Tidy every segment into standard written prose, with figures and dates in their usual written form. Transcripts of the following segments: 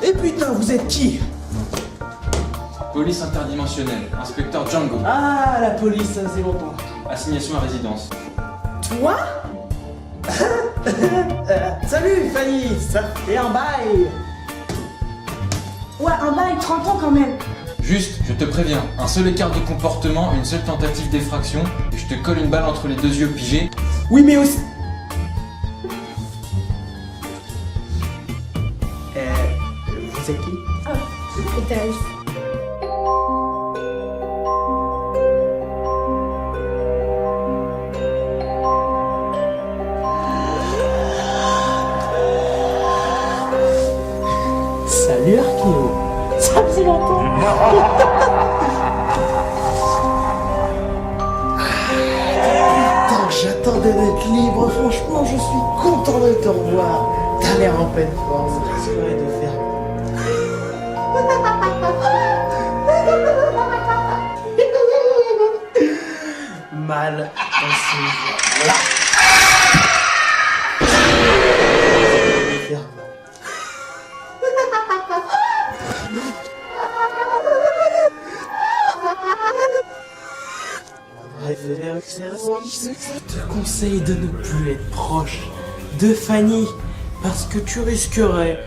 Et putain, vous êtes qui? Police interdimensionnelle, inspecteur Django. Ah, la police, ça c'est longtemps. Assignation à résidence. Toi? Salut Fanny, ça fait un bail. Ouais, un bail, 30 ans quand même. Juste, je te préviens, un seul écart de comportement, une seule tentative d'effraction, et je te colle une balle entre les deux yeux pigés. Oui, mais aussi... vous êtes qui? Oh, et Thaïs. Salut Arkéo. Ça faisait longtemps. Putain, j'attendais d'être libre. Franchement, je suis content de te revoir. T'as l'air en pleine forme. J'essaierai de faire... mal dans ces jours-là. Je te conseille de ne plus être proche de Fanny parce que tu risquerais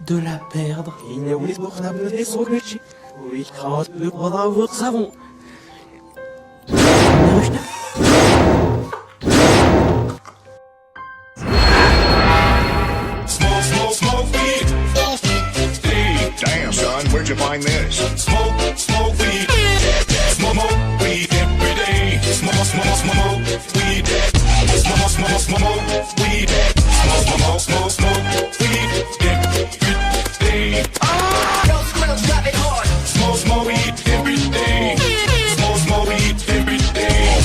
de la perdre. Il est abordable des solutions. Oui, crainte de prendre votre savon. Smoke weed. Damn, son, where'd you find this? Smoke weed. Smoke weed every day. Smoke weed. Smoke weed. Smoke weed every day. No squirrels driving hard. Smoke weed every day. Smoke weed every day.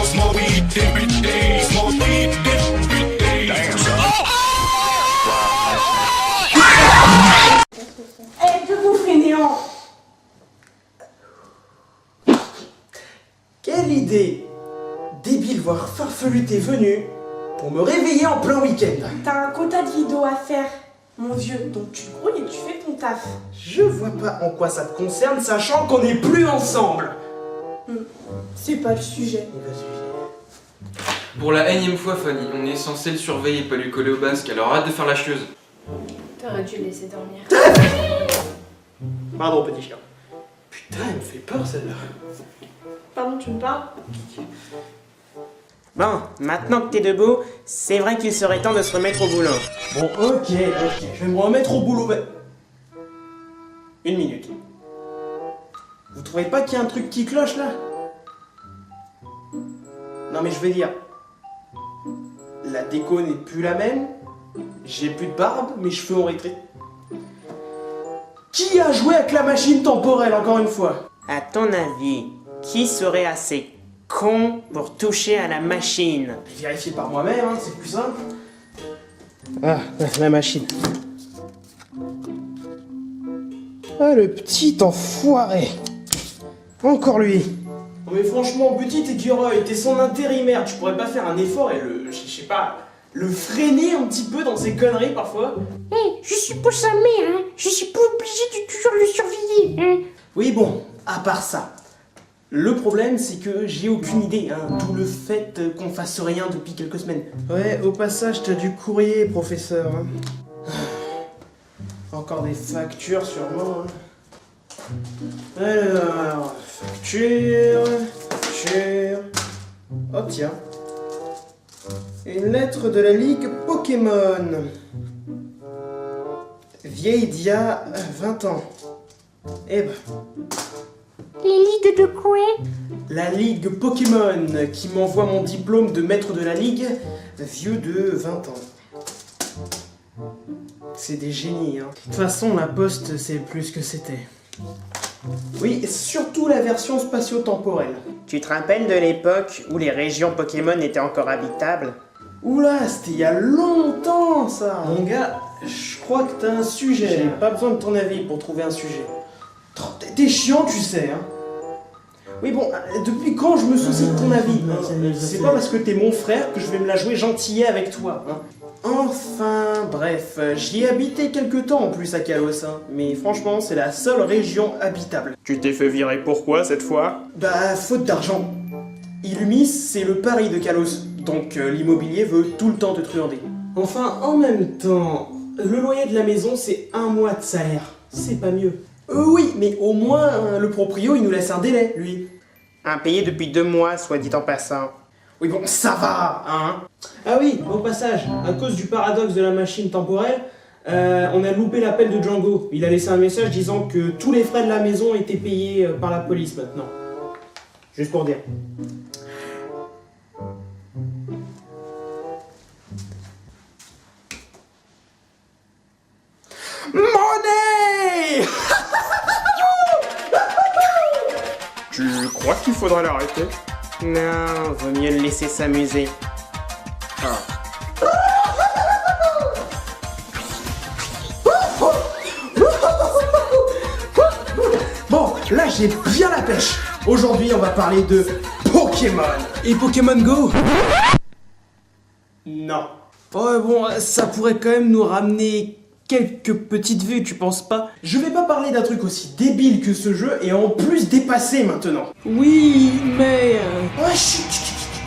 Smoke weed every day. Smoke weed every day. Damn, son. Eh, debout, fainéant. Quelle idée débile voire farfelue t'es venue pour me réveiller en plein week-end. T'as un quota de vidéos à faire, mon vieux, donc tu grouilles et tu fais ton taf. Je vois pas en quoi ça te concerne, sachant qu'on n'est plus ensemble. C'est pas le sujet. Pour la énième fois, Fanny, on est censé le surveiller et pas lui coller au basque, alors arrête de faire la chieuse. T'aurais dû le laisser dormir. Pardon, petit chien. Putain, elle me fait peur celle-là. Pardon, tu me parles? Bon, maintenant que t'es debout, c'est vrai qu'il serait temps de se remettre au boulot. Bon, ok, je vais me remettre au boulot, mais... Une minute. Vous trouvez pas qu'il y a un truc qui cloche, là? Non, mais je vais dire... La déco n'est plus la même. J'ai plus de barbe, mes cheveux ont rétréci. Qui a joué avec la machine temporelle, encore une fois? À ton avis, qui serait assez con pour toucher à la machine? Je vais vérifier par moi-même, hein, c'est plus simple. Ah, la machine. Ah, le petit enfoiré. Encore lui. Non mais franchement, petit écureuil, t'es son intérimaire, tu pourrais pas faire un effort et je sais pas, le freiner un petit peu dans ses conneries parfois? Je suis pas sa mère, hein. Je suis pas obligé de toujours le surveiller, hein. Oui bon, à part ça. Le problème, c'est que j'ai aucune idée, hein, d'où le fait qu'on fasse rien depuis quelques semaines. Ouais, au passage, t'as du courrier, professeur. Hein. Encore des factures, sûrement. Hein. Alors, facture. Oh tiens. Une lettre de la Ligue Pokémon. Vieille d'il y a 20 ans. Eh ben... Les ligues de quoi? La Ligue Pokémon qui m'envoie mon diplôme de maître de la Ligue, vieux de 20 ans. C'est des génies, hein. De toute façon, la poste, c'est plus que c'était. Oui, surtout la version spatio-temporelle. Tu te rappelles de l'époque où les régions Pokémon étaient encore habitables? Oula, c'était il y a longtemps, ça. Mon gars, je crois que t'as un sujet. J'ai pas besoin de ton avis pour trouver un sujet. T'es chiant, tu sais, hein. Oui bon, depuis quand je me soucie de ton avis, hein? C'est pas parce que t'es mon frère que je vais me la jouer gentillet avec toi, hein. Enfin, bref, j'y ai habité quelques temps en plus à Kalos, hein, mais franchement, c'est la seule région habitable. Tu t'es fait virer pourquoi cette fois? Bah, faute d'argent. Illumis, c'est le Paris de Kalos, donc l'immobilier veut tout le temps te truander. Enfin, en même temps, le loyer de la maison, c'est 1 mois de salaire. C'est pas mieux. Oui, mais au moins, le proprio, il nous laisse un délai, lui. Impayé depuis 2 mois, soit dit en passant. Oui, bon, ça va, hein. Ah oui, au passage, à cause du paradoxe de la machine temporelle, on a loupé l'appel de Django. Il a laissé un message disant que tous les frais de la maison étaient payés par la police maintenant. Juste pour dire. Money! Tu crois qu'il faudra l'arrêter? Non, vaut mieux le laisser s'amuser. Bon, là j'ai bien la pêche. Aujourd'hui, on va parler de Pokémon. Et Pokémon Go? Non. Oh bon, ça pourrait quand même nous ramener quelques petites vues, tu penses pas? Je vais pas parler d'un truc aussi débile que ce jeu et en plus dépassé maintenant. Oui, mais... Oh, chut, chut, chut, chut.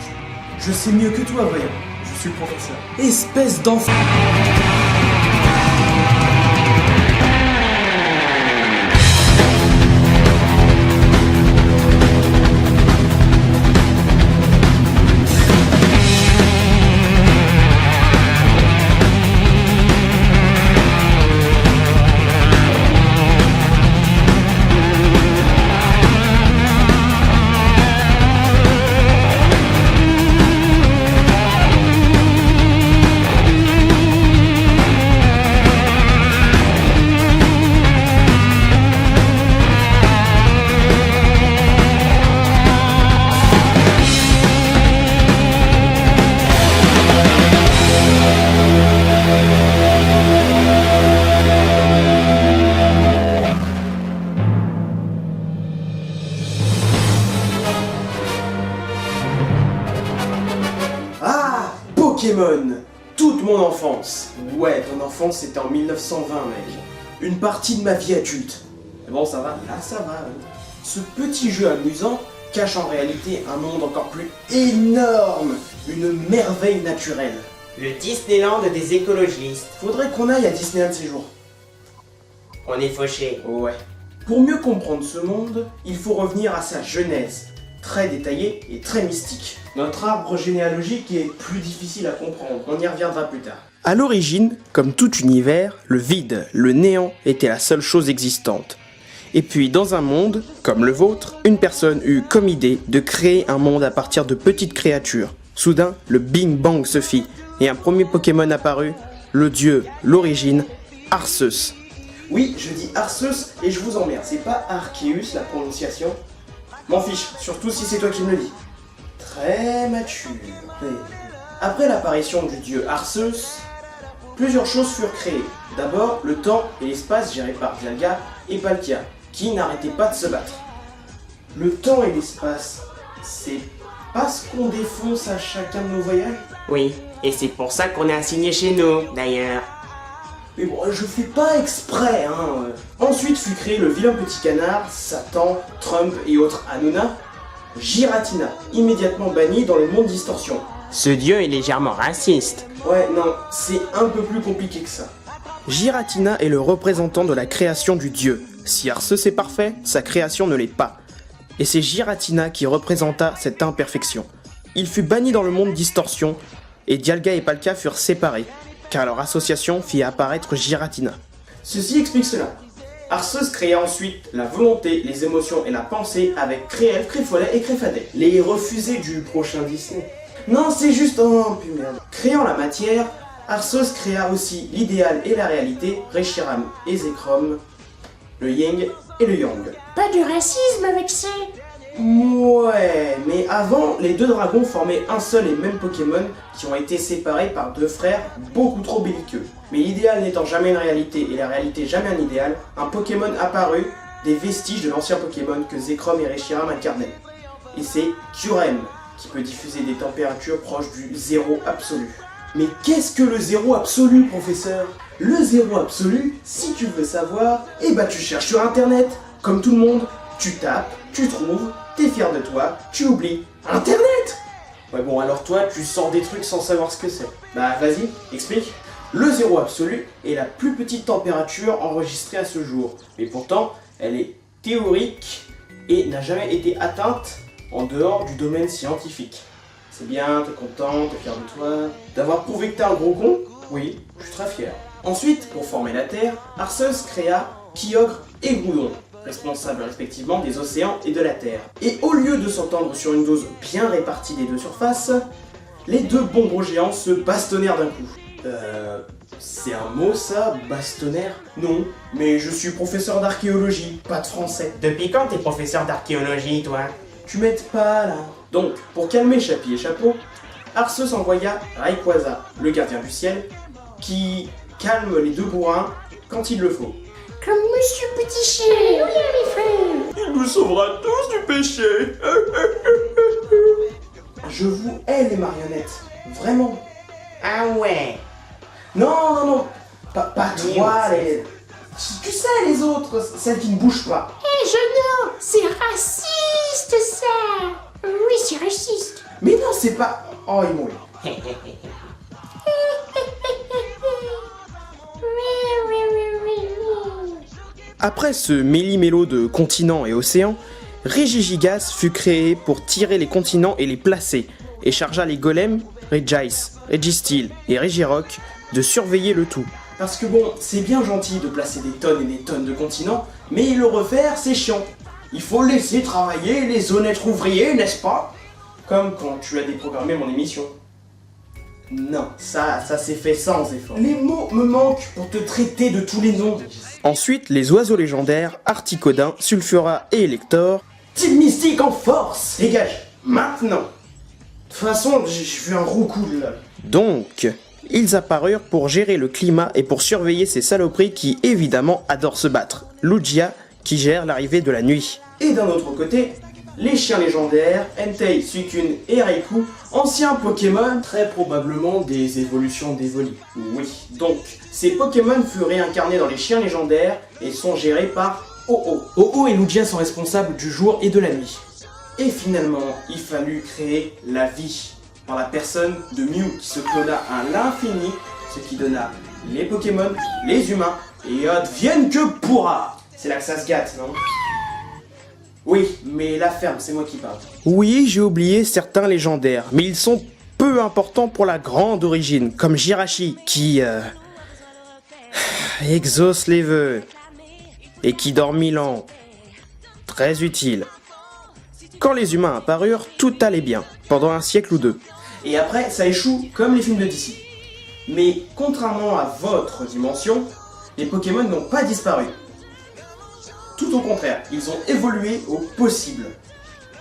Je sais mieux que toi, voyons. Je suis le professeur. Espèce d'enfant... Pokémon, toute mon enfance. Ouais, ton enfance c'était en 1920, mec. Une partie de ma vie adulte. Mais bon, ça va, là ça va. Ce petit jeu amusant cache en réalité un monde encore plus énorme, une merveille naturelle. Le Disneyland des écologistes. Faudrait qu'on aille à Disneyland ces jours. On est fauché. Ouais. Pour mieux comprendre ce monde, il faut revenir à sa genèse, très détaillée et très mystique. Notre arbre généalogique est plus difficile à comprendre, on y reviendra plus tard. À l'origine, comme tout univers, le vide, le néant était la seule chose existante. Et puis dans un monde, comme le vôtre, une personne eut comme idée de créer un monde à partir de petites créatures. Soudain, le Bing Bang se fit, et un premier Pokémon apparut, le dieu, l'origine, Arceus. Oui, je dis Arceus et je vous emmerde, c'est pas Arceus la prononciation. M'en fiche, surtout si c'est toi qui me le dis. Très mature. Après l'apparition du dieu Arceus, plusieurs choses furent créées. D'abord, le temps et l'espace gérés par Dialga et Palkia, qui n'arrêtaient pas de se battre. Le temps et l'espace, c'est pas ce qu'on défonce à chacun de nos voyages? Oui, et c'est pour ça qu'on est assigné chez nous, d'ailleurs. Mais bon, je fais pas exprès, hein. Ensuite fut créé le vilain petit canard, Satan, Trump et autres Hanouna, Giratina, immédiatement banni dans le monde Distorsion. Ce dieu est légèrement raciste. Ouais, non, c'est un peu plus compliqué que ça. Giratina est le représentant de la création du dieu. Si Arceus est parfait, sa création ne l'est pas. Et c'est Giratina qui représenta cette imperfection. Il fut banni dans le monde Distorsion, et Dialga et Palkia furent séparés, car leur association fit apparaître Giratina. Ceci explique cela. Arceus créa ensuite la volonté, les émotions et la pensée avec Créel, Créfolet et Créfadet, les refusés du prochain Disney. Non, c'est juste... Oh, putain. Créant la matière, Arceus créa aussi l'idéal et la réalité, Reshiram et Zekrom, le Yin et le Yang. Pas de racisme avec ça. Ouais, mais avant, les deux dragons formaient un seul et même Pokémon qui ont été séparés par deux frères beaucoup trop belliqueux. Mais l'idéal n'étant jamais une réalité et la réalité jamais un idéal, un Pokémon apparut, des vestiges de l'ancien Pokémon que Zekrom et Reshiram incarnaient. Et c'est Kyurem, qui peut diffuser des températures proches du zéro absolu. Mais qu'est-ce que le zéro absolu, professeur? Le zéro absolu, si tu veux savoir, eh ben tu cherches sur internet. Comme tout le monde, tu tapes, tu trouves, t'es fier de toi, tu oublies. Internet! Ouais bon, alors toi, tu sors des trucs sans savoir ce que c'est. Bah vas-y, explique. Le zéro absolu est la plus petite température enregistrée à ce jour. Mais pourtant, elle est théorique et n'a jamais été atteinte en dehors du domaine scientifique. C'est bien, t'es content, t'es fier de toi, d'avoir prouvé que t'es un gros con? Oui, je suis très fier. Ensuite, pour former la Terre, Arceus créa Kyogre et Groudon, responsables respectivement des océans et de la Terre. Et au lieu de s'entendre sur une dose bien répartie des deux surfaces, les deux bons gros géants se bastonnèrent d'un coup. C'est un mot ça, bastonnaire? Non, mais je suis professeur d'archéologie, pas de français. Depuis quand t'es professeur d'archéologie, toi? Tu m'aides pas là. Donc, pour calmer Chapi et Chapeau, Arceus envoya Rayquaza, le gardien du ciel, qui calme les deux bourrins quand il le faut. Comme Monsieur Petit Chien. Oui, mes frères. Il nous sauvera tous du péché. Je vous hais les marionnettes, vraiment. Ah ouais. Non, pas toi, les... Tu sais les autres, celles qui ne bougent pas. Hé, Jeannot, c'est raciste, ça. Oui, c'est raciste. Mais non, c'est pas... Oh, ils m'ont eu. Après ce méli-mélo de continents et océans, Regigigas fut créé pour tirer les continents et les placer, et chargea les golems, Regice, Registeel et Regirock, de surveiller le tout. Parce que bon, c'est bien gentil de placer des tonnes et des tonnes de continents, mais le refaire, c'est chiant. Il faut laisser travailler les honnêtes ouvriers, n'est-ce pas? Comme quand tu as déprogrammé mon émission. Non, ça s'est fait sans effort. Les mots me manquent pour te traiter de tous les noms. Ensuite, les oiseaux légendaires, Articodin, Sulfura et Elector. Team Mystique en force! Dégage, maintenant! De toute façon, j'ai vu un gros coup là. Donc, ils apparurent pour gérer le climat et pour surveiller ces saloperies qui, évidemment, adorent se battre. Lugia, qui gère l'arrivée de la nuit. Et d'un autre côté, les chiens légendaires, Entei, Suicune et Raikou, anciens Pokémon, très probablement des évolutions d'Evoli. Oui, donc, ces Pokémon furent réincarnés dans les chiens légendaires et sont gérés par Oh-Oh. Oh-Oh et Lugia sont responsables du jour et de la nuit. Et finalement, il fallut créer la vie, par la personne de Mew qui se clona à l'infini, ce qui donna les Pokémon, les humains, et advienne que pourra. C'est là que ça se gâte, non? Oui, mais la ferme, c'est moi qui parle. Oui, j'ai oublié certains légendaires, mais ils sont peu importants pour la grande origine, comme Jirachi, qui exauce les vœux, et qui dort 1000 ans. Très utile. Quand les humains apparurent, tout allait bien, pendant un siècle ou deux. Et après, ça échoue comme les films de DC. Mais contrairement à votre dimension, les Pokémon n'ont pas disparu. Tout au contraire, ils ont évolué au possible.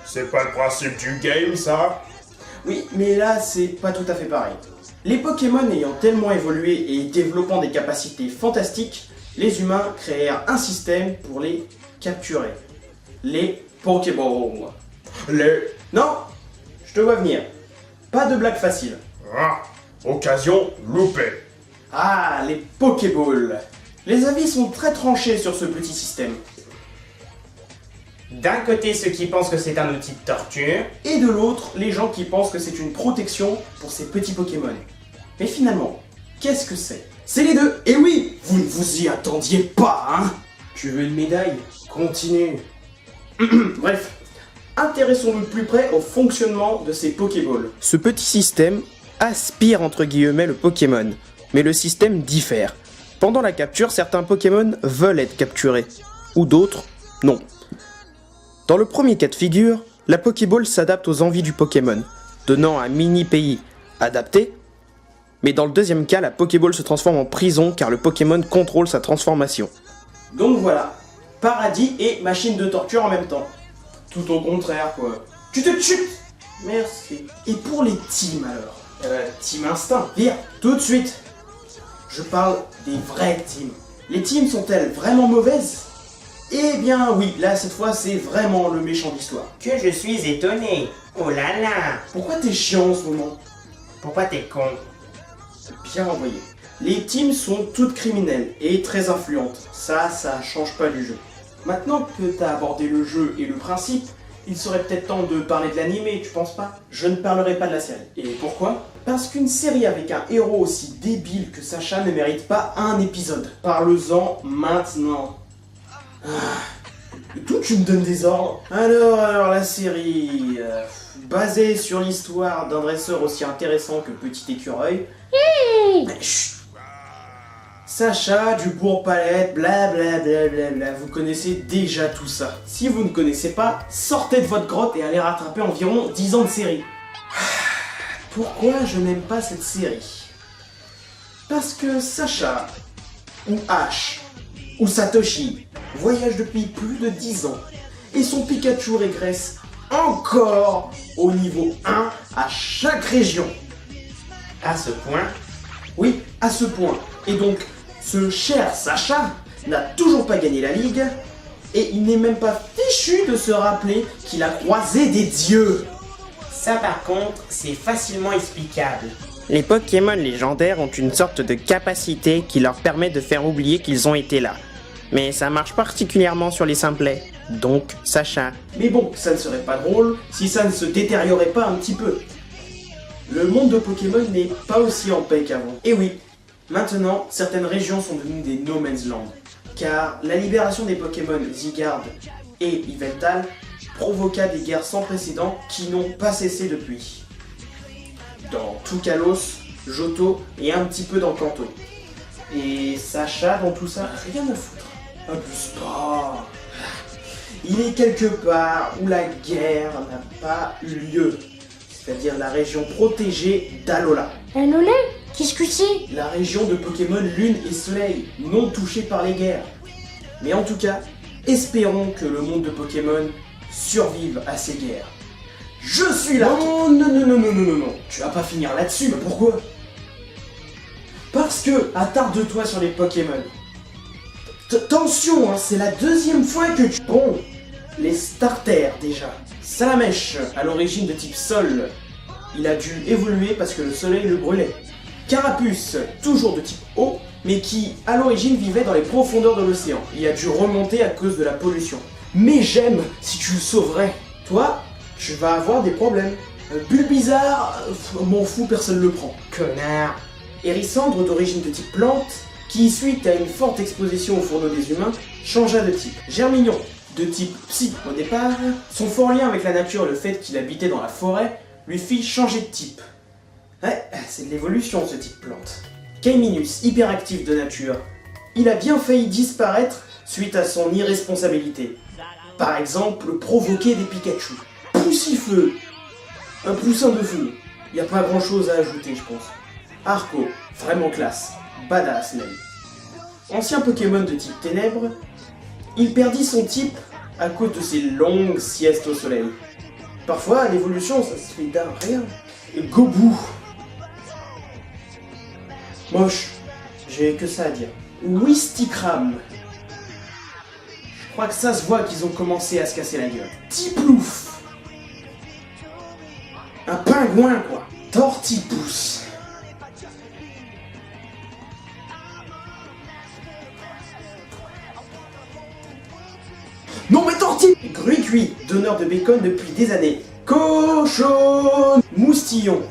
C'est pas le principe du game, ça? Oui, mais là, c'est pas tout à fait pareil. Les Pokémon ayant tellement évolué et développant des capacités fantastiques, les humains créèrent un système pour les capturer. Les Pokéballs. Non, je te vois venir. Pas de blague facile. Ah, occasion loupée. Ah, les Pokéballs. Les avis sont très tranchés sur ce petit système. D'un côté, ceux qui pensent que c'est un outil de torture, Et de l'autre, les gens qui pensent que c'est une protection pour ces petits Pokémon. Mais finalement, qu'est-ce que c'est? C'est les deux. Et oui, vous ne vous y attendiez pas, hein? Tu veux une médaille? Continue. Bref, intéressons-nous de plus près au fonctionnement de ces Pokéballs. Ce petit système aspire entre guillemets le Pokémon, mais le système diffère. Pendant la capture, certains Pokémon veulent être capturés, ou d'autres, non. Dans le premier cas de figure, la Pokéball s'adapte aux envies du Pokémon, donnant un mini-pays adapté, mais dans le deuxième cas, la Pokéball se transforme en prison car le Pokémon contrôle sa transformation. Donc voilà, paradis et machine de torture en même temps. Tout au contraire, quoi. Tu te chutes. Merci. Et pour les teams alors? Team Instinct, viens, tout de suite. Je parle des vraies teams. Les teams sont-elles vraiment mauvaises? Eh bien oui, là cette fois c'est vraiment le méchant d'histoire. que je suis étonné. Oh là là. Pourquoi t'es chiant en ce moment? Pourquoi t'es con? Bien envoyé. Les teams sont toutes criminelles et très influentes. Ça change pas du jeu. Maintenant que t'as abordé le jeu et le principe, il serait peut-être temps de parler de l'animé, tu penses pas? Je ne parlerai pas de la série. Et pourquoi? Parce qu'une série avec un héros aussi débile que Sacha ne mérite pas un épisode. Parle-en maintenant. D'où tu me donnes des ordres? Alors la série... basée sur l'histoire d'un dresseur aussi intéressant que Petit Écureuil. Chut. Sacha, Dubourg-Palette, blablabla, vous connaissez déjà tout ça. Si vous ne connaissez pas, sortez de votre grotte et allez rattraper environ 10 ans de série. Pourquoi je n'aime pas cette série? Parce que Sacha, ou Ash, ou Satoshi, voyage depuis plus de 10 ans, et son Pikachu régresse encore au niveau 1 à chaque région. À ce point, Oui, à ce point. Et donc, ce cher Sacha n'a toujours pas gagné la ligue, et il n'est même pas fichu de se rappeler qu'il a croisé des dieux. ça par contre, c'est facilement explicable. Les Pokémon légendaires ont une sorte de capacité qui leur permet de faire oublier qu'ils ont été là. Mais ça marche particulièrement sur les simplets, donc Sacha. Mais bon, ça ne serait pas drôle si ça ne se détériorait pas un petit peu. Le monde de Pokémon n'est pas aussi en paix qu'avant. Et oui, maintenant, certaines régions sont devenues des no man's land, car la libération des Pokémon Zygarde et Yveltal provoqua des guerres sans précédent qui n'ont pas cessé depuis. Dans tout Kalos, Johto et un petit peu dans Kanto. Et Sacha dans tout ça, rien à foutre. Abuse pas. Il est quelque part où la guerre n'a pas eu lieu, c'est-à-dire la région protégée d'Alola. Alola? Qu'est-ce que c'est? La région de Pokémon Lune et Soleil, non touchée par les guerres. Mais en tout cas, espérons que le monde de Pokémon survive à ces guerres. Je suis là. Non, tu vas pas finir là-dessus, mais pourquoi? Parce que, attarde-toi sur les Pokémon. Attention, hein, c'est la deuxième fois que tu... Bon, les starters déjà. Salamèche, à l'origine de type Sol. Il a dû évoluer parce que le soleil le brûlait. Carapuce, toujours de type eau, mais qui, à l'origine, vivait dans les profondeurs de l'océan. Il a dû remonter à cause de la pollution. Mais j'aime si tu le sauverais. Toi, tu vas avoir des problèmes. Bulbizarre, m'en fous, personne le prend. Connard. Hérissandre, d'origine de type plante, qui, suite à une forte exposition au fourneau des humains, changea de type. Germignon, de type psy au départ, son fort lien avec la nature et le fait qu'il habitait dans la forêt lui fit changer de type. Ouais, c'est de l'évolution ce type plante. Kaiminus, hyperactif de nature, il a bien failli disparaître suite à son irresponsabilité. Par exemple, provoquer des Pikachu. Poussifeu, un poussin de feu. Y a pas grand chose à ajouter, je pense. Arco, vraiment classe, badass même. Ancien Pokémon de type ténèbres, il perdit son type à cause de ses longues siestes au soleil. Parfois, l'évolution, ça se fait d'un rien. Et Gobu. Moche, j'ai que ça à dire. Wistikram. Je crois que ça se voit qu'ils ont commencé à se casser la gueule. Tiplouf. Un pingouin, quoi. Tortipousse. Non mais Torti! Gruicui, donneur de bacon depuis des années. Cochon! Moustillon.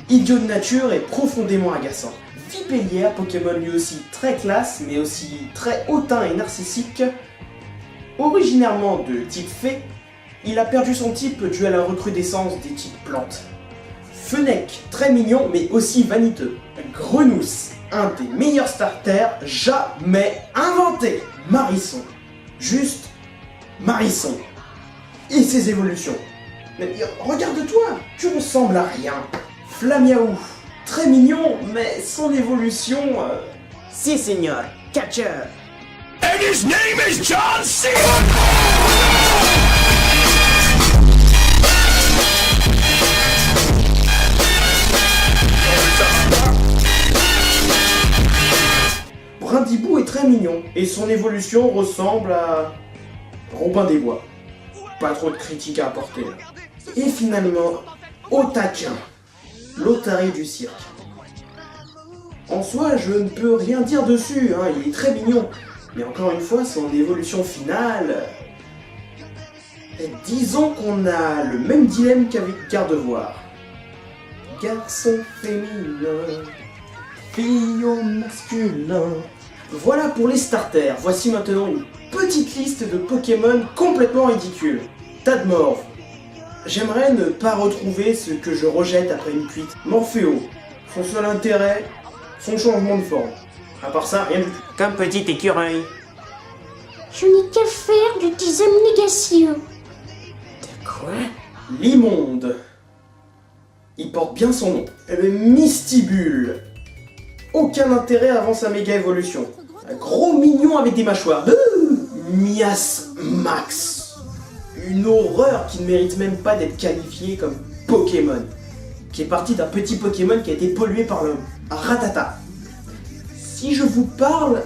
Idiot de nature et profondément agaçant. Vipellière, Pokémon lui aussi très classe, mais aussi très hautain et narcissique. Originairement de type fée, il a perdu son type dû à la recrudescence des types plantes. Fennec, très mignon mais aussi vaniteux. Grenousse, un des meilleurs starters jamais inventés. Marisson, juste Marisson. Et ses évolutions. Mais regarde-toi, tu ressembles à rien. Flamiaou, très mignon, mais son évolution... Si, seigneur, catcher. And his name is John C. Brindibou est très mignon, et son évolution ressemble à... Robin des Bois. Pas trop de critiques à apporter. Là. Et finalement, Otaquin, l'otarie du cirque. En soi, je ne peux rien dire dessus, hein, il est très mignon. Mais encore une fois, son évolution finale... Disons qu'on a le même dilemme qu'avec Gardevoir. Garçon féminin, fillon masculin. Voilà pour les starters. Voici maintenant une petite liste de Pokémon complètement ridicule. Tadmorph. J'aimerais ne pas retrouver ce que je rejette après une cuite. Morpheo. Son seul intérêt, son changement de forme. À part ça, rien du tout. Comme petit écureuil. Je n'ai qu'à faire du design négation. Quoi? L'immonde. Il porte bien son nom. Le Mystibule. Aucun intérêt avant sa méga évolution. Un gros mignon avec des mâchoires. Mias Max. Une horreur qui ne mérite même pas d'être qualifiée comme Pokémon. Qui est parti d'un petit Pokémon qui a été pollué par l'homme. Ratata. Si je vous parle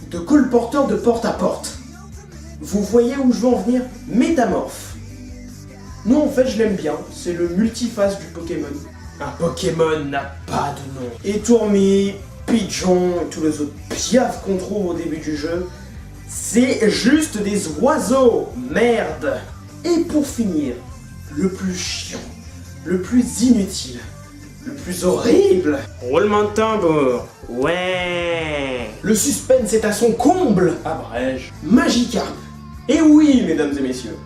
de colporteur de porte à porte, vous voyez où je veux en venir? Métamorphe. Non, en fait, je l'aime bien. C'est le multiface du Pokémon. Un Pokémon n'a pas de nom. Et Tourmi, Pigeon et tous les autres piafs qu'on trouve au début du jeu, c'est juste des oiseaux. Merde. Et pour finir, le plus chiant, le plus inutile, le plus horrible. Roulement de tambour. Ouais. Le suspense est à son comble. Abrège. Magikarp. Et oui, mesdames et messieurs.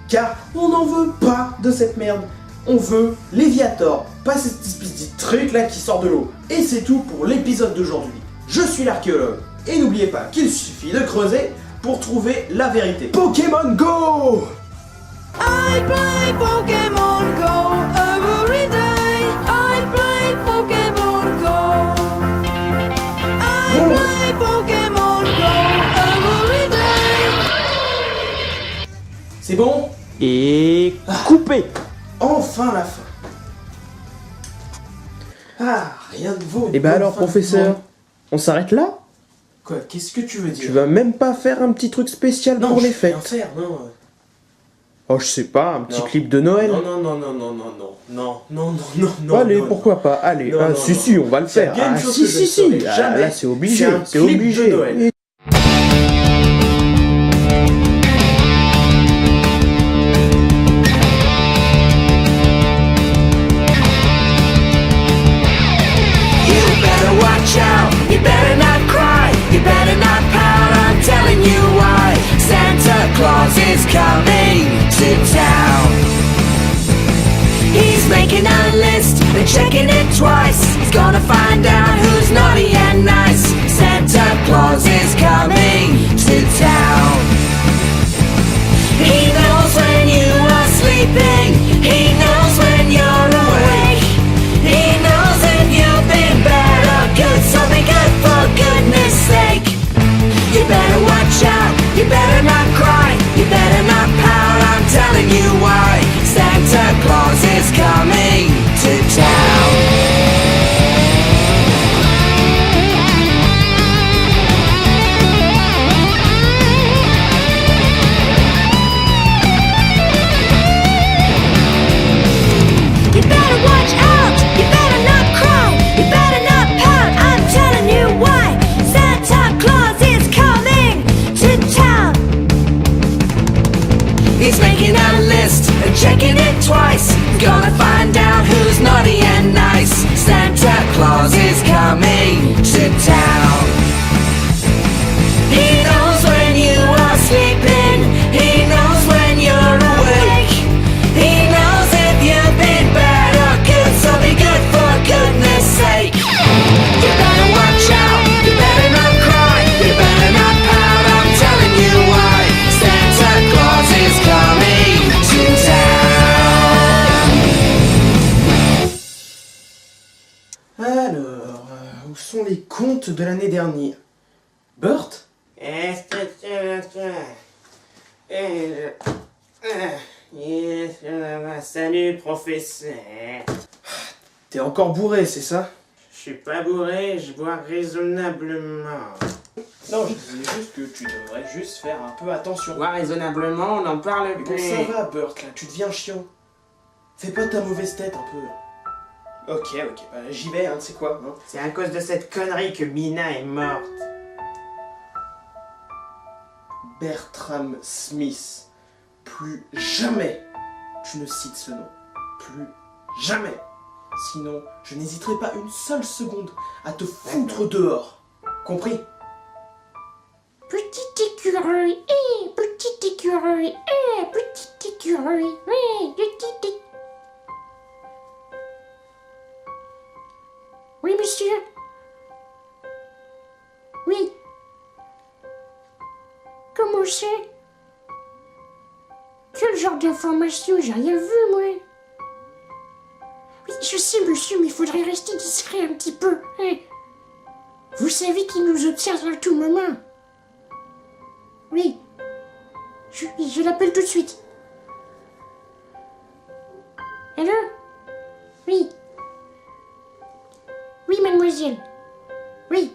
Car on n'en veut pas de cette merde. On veut Léviator, pas cette espèce de truc là qui sort de l'eau. Et c'est tout pour l'épisode d'aujourd'hui. Je suis l'archéologue. Et n'oubliez pas qu'il suffit de creuser pour trouver la vérité. Pokémon Go! I play Pokemon Go every day. I play Pokemon Go. I play Pokemon Go every day. C'est bon? Et coupé. Enfin la fin. Ah, rien de vaut. Et bah alors, professeur, on s'arrête là? Quoi? Qu'est-ce que tu veux dire? Tu vas même pas faire un petit truc spécial Non, pour je les vais rien fêtes? faire, non. Oh, je sais pas, un petit Non. clip de Noël? Non, non, non, non, non, non, non, non, non, non, non. Allez, non, pourquoi non. pas? Allez, Non, ah, non, si, non. si, on va le S'il y a faire. bien une Ah, chose si, que je si, ne si. ferai Ah, jamais, là, c'est obligé, c'est un c'est clip de obligé. Noël. Et- You better watch out. You better not cry. You better not pout. I'm telling you why. Santa Claus is coming to town. He's making a list and checking it twice. He's gonna find out who's naughty and nice. Santa Claus is coming to town. He knows when you are sleeping. He knows when you're awake. He knows if you've been bad or good, so be good for goodness sake. You better watch out, you better not cry, you better not pout, I'm telling you why. Santa Claus is coming to town. You better watch out, you better not cry, you better not pout, I'm telling you why. Santa Claus is coming to town. He's making a list and checking it twice. Gonna find out who's naughty and nice. Santa Claus is coming to town. He knows when you are sleeping. He knows when you're awake. He knows if you've been bad or good, so be good for goodness sake. You better watch out, you better not cry, you better not pout, I'm telling you why. Santa Claus is coming to town. Alors, où sont les contes de l'année dernière? Burt? Salut, professeur. T'es encore bourré, c'est ça? Je suis pas bourré, je bois raisonnablement. Non, je disais juste que tu devrais juste faire un peu attention. Bois raisonnablement, on n'en parle Mais plus. bon, ça va, Burt, là, tu deviens chiant. Fais pas ta mauvaise tête un peu. Ok, bah, j'y vais, hein, tu sais quoi, hein. C'est à cause de cette connerie que Mina est morte. Bertram Smith. Plus jamais tu ne cites ce nom. Plus jamais. Sinon, je n'hésiterai pas une seule seconde à te foutre dehors. Compris? Petite écureuil, petite écureuil, petite écureuil, petite écureuil. Oui, monsieur. Oui. Comment c'est? Quel genre d'information? J'ai rien vu, moi. Oui, je sais, monsieur, mais il faudrait rester discret un petit peu. Hein. Vous savez qu'il nous observe à tout moment. Oui. Je l'appelle tout de suite. Allô? Oui. Oui, mademoiselle. Oui.